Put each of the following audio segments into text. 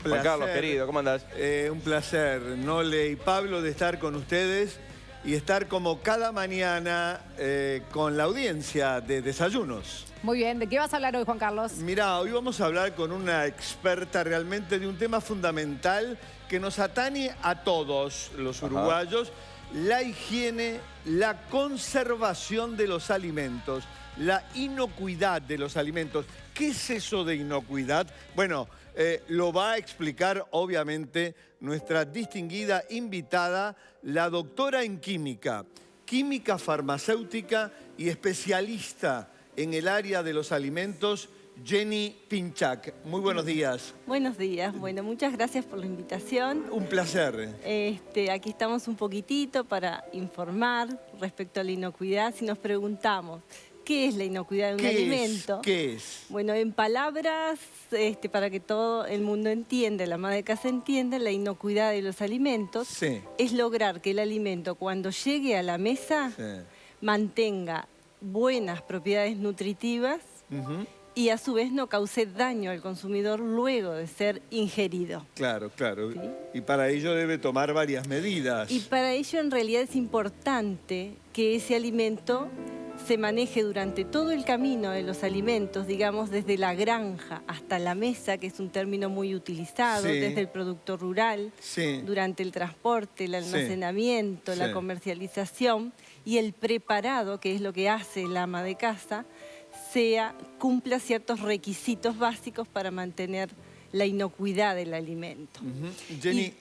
placer. Juan Carlos, querido, ¿cómo andás? Un placer, Nole y Pablo, de estar con ustedes y estar como cada mañana con la audiencia de Desayunos. Muy bien, ¿de qué vas a hablar hoy, Juan Carlos? Mirá, hoy vamos a hablar con una experta realmente de un tema fundamental que nos atañe a todos los uruguayos: la higiene, la conservación de los alimentos, la inocuidad de los alimentos. ¿Qué es eso de inocuidad? Bueno, lo va a explicar obviamente nuestra distinguida invitada, la doctora en química farmacéutica y especialista en el área de los alimentos, Jenny Pinchak. Muy buenos días. Buenos días. Bueno, muchas gracias por la invitación. Un placer. Aquí estamos un poquitito para informar respecto a la inocuidad. Si nos preguntamos, ¿qué es la inocuidad de un alimento? ¿Qué es? Bueno, en palabras, para que todo el mundo entienda, la ama de casa entienda, la inocuidad de los alimentos es lograr que el alimento, cuando llegue a la mesa, mantenga buenas propiedades nutritivas y a su vez no cause daño al consumidor luego de ser ingerido. Claro, claro. ¿Sí? Y para ello debe tomar varias medidas. Y para ello en realidad es importante que ese alimento se maneje durante todo el camino de los alimentos, digamos, desde la granja hasta la mesa, que es un término muy utilizado, desde el producto rural, durante el transporte, el almacenamiento, la comercialización y el preparado, que es lo que hace el ama de casa, cumpla ciertos requisitos básicos para mantener la inocuidad del alimento. Jenny,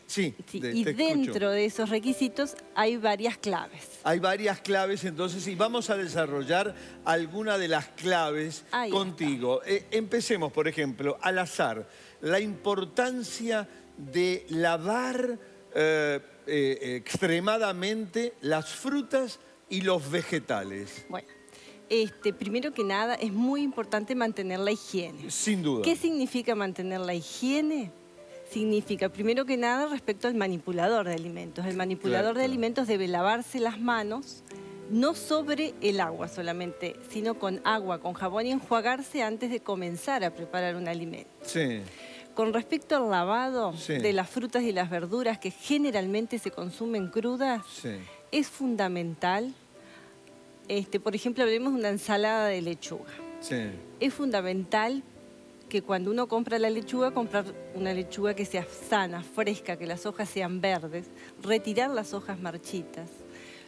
y dentro de esos requisitos hay varias claves. Hay varias claves, entonces, y vamos a desarrollar alguna de las claves contigo. Empecemos, por ejemplo, al azar. La importancia de lavar extremadamente las frutas y los vegetales. Bueno. Primero que nada, es muy importante mantener la higiene. Sin duda. ¿Qué significa mantener la higiene? Significa, primero que nada, respecto al manipulador de alimentos. El manipulador de alimentos debe lavarse las manos, no sobre el agua solamente, sino con agua, con jabón y enjuagarse antes de comenzar a preparar un alimento. Con respecto al lavado de las frutas y las verduras que generalmente se consumen crudas, es fundamental. Por ejemplo, hablemos de una ensalada de lechuga. Es fundamental que cuando uno compra la lechuga, comprar una lechuga que sea sana, fresca, que las hojas sean verdes, retirar las hojas marchitas.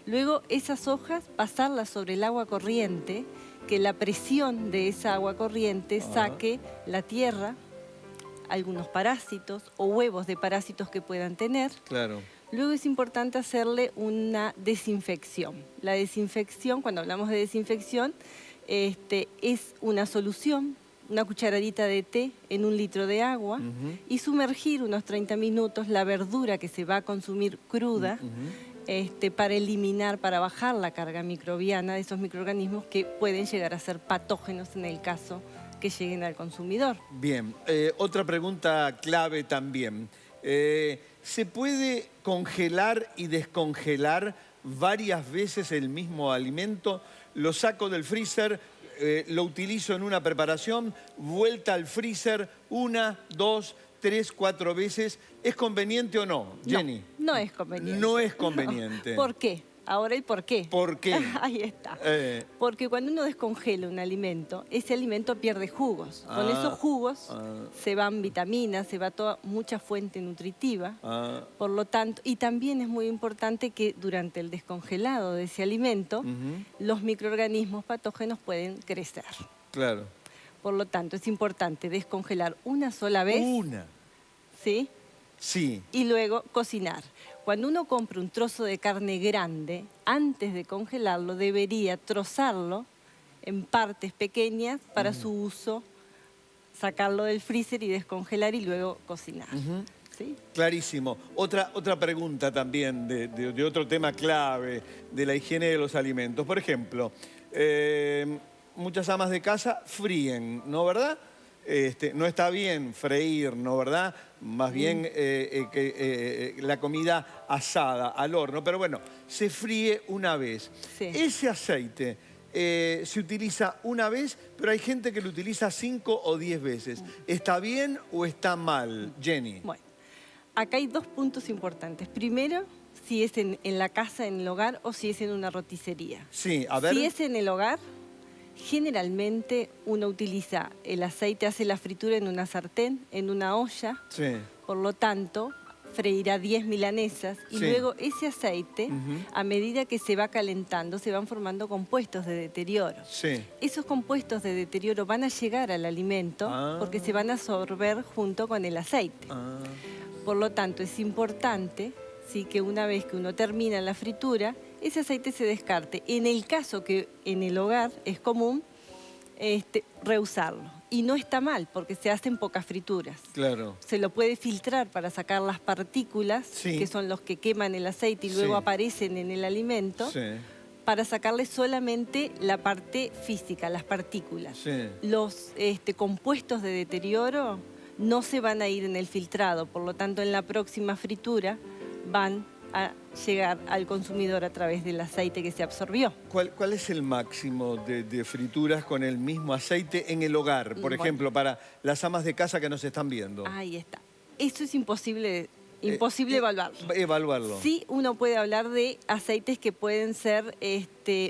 Luego esas hojas pasarlas sobre el agua corriente, que la presión de esa agua corriente saque la tierra, algunos parásitos o huevos de parásitos que puedan tener. Luego es importante hacerle una desinfección. La desinfección, cuando hablamos de desinfección, es una solución, una cucharadita de té en 1 litro de agua y sumergir unos 30 minutos la verdura que se va a consumir cruda para eliminar, para bajar la carga microbiana de esos microorganismos que pueden llegar a ser patógenos en el caso que lleguen al consumidor. Bien, otra pregunta clave también. ¿Se puede congelar y descongelar varias veces el mismo alimento? Lo saco del freezer, lo utilizo en una preparación, vuelta al freezer 1, 2, 3, 4 veces. ¿Es conveniente o no, Jenny? No, no es conveniente. No es conveniente. ¿Por qué? Ahora el por qué. ¿Por qué? Ahí está. Porque cuando uno descongela un alimento, ese alimento pierde jugos. Con esos jugos se van vitaminas, se va mucha fuente nutritiva. Por lo tanto, y también es muy importante que durante el descongelado de ese alimento, los microorganismos patógenos pueden crecer. Claro. Por lo tanto, es importante descongelar una sola vez. ¿Sí? Sí. Y luego cocinar. Cuando uno compra un trozo de carne grande, antes de congelarlo debería trozarlo en partes pequeñas para su uso, sacarlo del freezer y descongelar y luego cocinar. ¿Sí? Clarísimo. Otra pregunta también de otro tema clave de la higiene de los alimentos. Por ejemplo, muchas amas de casa fríen, ¿no, verdad? No está bien freír, ¿no, verdad? Más bien la comida asada, al horno. Pero bueno, se fríe una vez. Ese aceite se utiliza una vez, pero hay gente que lo utiliza 5 o 10 veces. ¿Está bien o está mal, Jenny? Bueno, acá hay dos puntos importantes. Primero, si es en la casa, en el hogar, o si es en una roticería. Sí, a ver. Si es en el hogar, generalmente uno utiliza el aceite, hace la fritura en una sartén, en una olla. Sí. Por lo tanto, freirá 10 milanesas y Sí. luego ese aceite, a medida que se va calentando, se van formando compuestos de deterioro. Sí. Esos compuestos de deterioro van a llegar al alimento porque se van a absorber junto con el aceite. Por lo tanto, es importante, ¿sí?, que una vez que uno termina la fritura, ese aceite se descarte. En el caso que en el hogar es común reusarlo. Y no está mal, porque se hacen pocas frituras. Claro. Se lo puede filtrar para sacar las partículas, Sí. que son los que queman el aceite y luego Sí. aparecen en el alimento, Sí. para sacarle solamente la parte física, las partículas. Sí. Los compuestos de deterioro no se van a ir en el filtrado, por lo tanto en la próxima fritura van a llegar al consumidor a través del aceite que se absorbió. ¿Cuál es el máximo de frituras con el mismo aceite en el hogar? Por Bueno. ejemplo, para las amas de casa que nos están viendo. Ahí está. Eso es imposible evaluarlo. Evaluarlo. Sí, uno puede hablar de aceites que pueden ser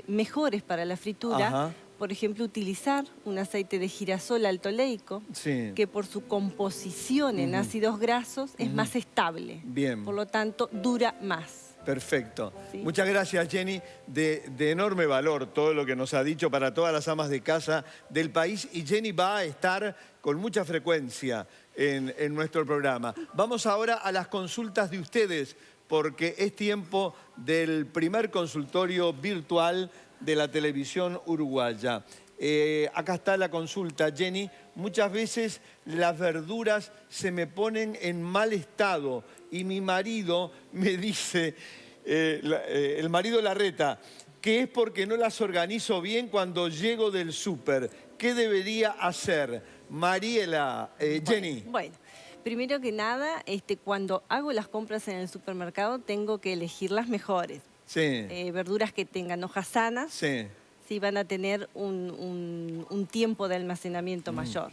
mejores para la fritura. Ajá. Por ejemplo, utilizar un aceite de girasol altoleico, Sí. que por su composición en ácidos grasos es más estable. Bien. Por lo tanto, dura más. Perfecto. Sí. Muchas gracias, Jenny. De enorme valor todo lo que nos ha dicho para todas las amas de casa del país. Y Jenny va a estar con mucha frecuencia en nuestro programa. Vamos ahora a las consultas de ustedes, porque es tiempo del primer consultorio virtual de la televisión uruguaya. Acá está la consulta, Jenny. Muchas veces las verduras se me ponen en mal estado y mi marido me dice, el marido la reta, que es porque no las organizo bien cuando llego del súper. ¿Qué debería hacer? Mariela, Jenny. Bueno, primero que nada, cuando hago las compras en el supermercado tengo que elegir las mejores. Sí, Verduras que tengan hojas sanas, sí. sí van a tener un tiempo de almacenamiento mayor.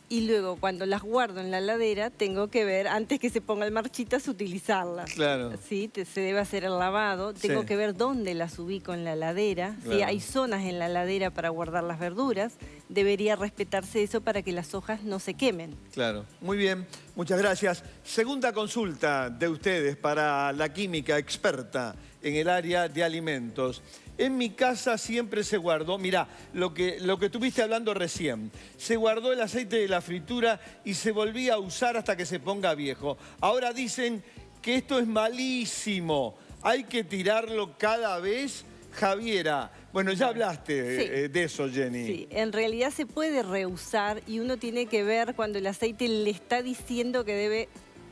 Y luego, cuando las guardo en la heladera, tengo que ver, antes que se pongan marchitas, utilizarlas. Claro. Sí, se debe hacer el lavado. Tengo Sí. que ver dónde las ubico en la heladera. Claro. Si hay zonas en la heladera para guardar las verduras, debería respetarse eso para que las hojas no se quemen. Claro, muy bien, muchas gracias. Segunda consulta de ustedes para la química experta en el área de alimentos. En mi casa siempre se guardó, mirá, lo que estuviste hablando recién, se guardó el aceite de la fritura y se volvía a usar hasta que se ponga viejo. Ahora dicen que esto es malísimo, hay que tirarlo cada vez. Javiera, bueno, ya hablaste Sí. de eso, Jenny. Sí, en realidad se puede reusar y uno tiene que ver cuando el aceite le está diciendo que debe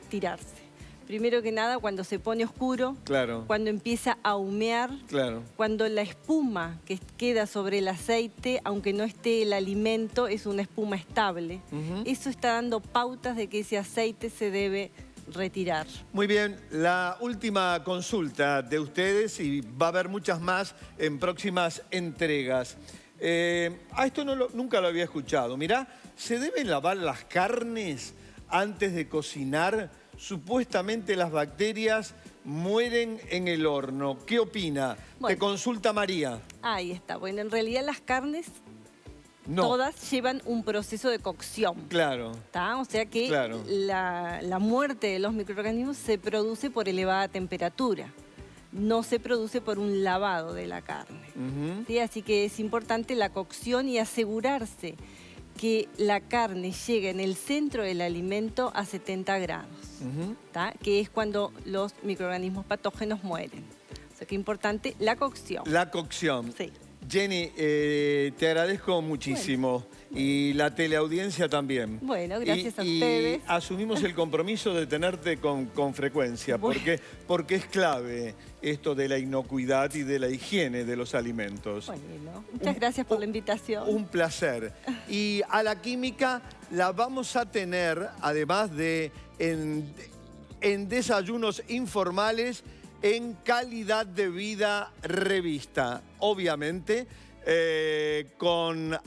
tirarse. Primero que nada, cuando se pone oscuro, Claro, cuando empieza a humear, claro. cuando la espuma que queda sobre el aceite, aunque no esté el alimento, es una espuma estable. Eso está dando pautas de que ese aceite se debe retirar. Muy bien, la última consulta de ustedes y va a haber muchas más en próximas entregas. Esto nunca lo había escuchado. Mirá, ¿se deben lavar las carnes antes de cocinar? Supuestamente las bacterias mueren en el horno. ¿Qué opina? Bueno. Te consulta María. Ahí está. Bueno, en realidad las carnes No. todas llevan un proceso de cocción. Claro. ¿Tá? O sea que Claro. la muerte de los microorganismos se produce por elevada temperatura. No se produce por un lavado de la carne. ¿Sí? Así que es importante la cocción y asegurarse que la carne llegue en el centro del alimento a 70 grados, ¿tá? Que es cuando los microorganismos patógenos mueren. O sea que es importante la cocción. La cocción. Sí. Jenny, te agradezco muchísimo y la teleaudiencia también. Bueno, gracias a Y ustedes. asumimos el compromiso de tenerte con frecuencia, Bueno. porque es clave esto de la inocuidad y de la higiene de los alimentos. Bueno, muchas gracias por la invitación. Un placer. Y a la química la vamos a tener, además de en desayunos informales, en Calidad de Vida Revista. Obviamente, con